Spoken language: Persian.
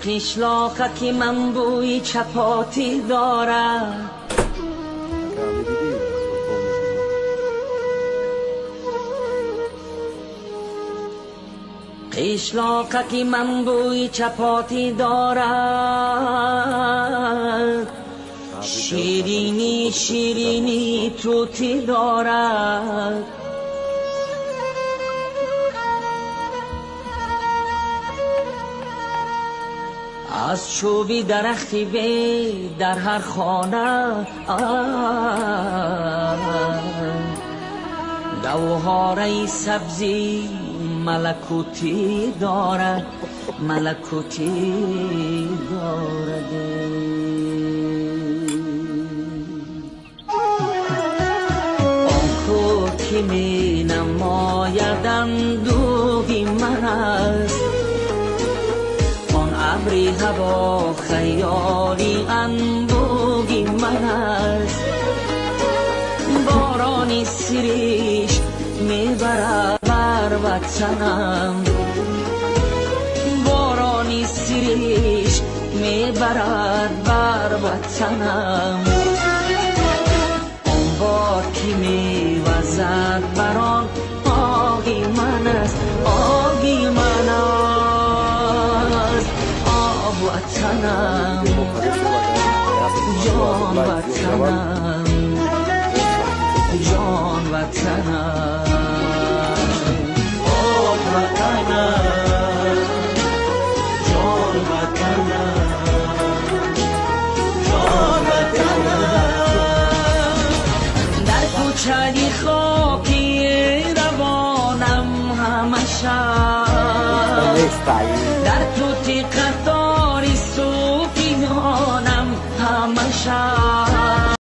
قشلاقک من بوی چپاتی دارد، قشلاقک من بوی چپاتی دارد، شیرینی شیرینی توتی دارد. از چوبی درختی وی در هر خانه گوهره سبزی ملکوتی دارد، ملکوتی دارد. آن کو که می نماید اندوهی من است، ابری هوا خیالی اندوهی من است. بارانی سریش میبرد بر وطنم، بارانی سریش میبرد بر وطنم. آن بار که میوزد بران آهی من است، آهی من است. وطنم جان وطنم، جان وطنم، آه وطنم، جان وطنم، جان وطنم. در کوچه خاکی روانم همشم، در توتی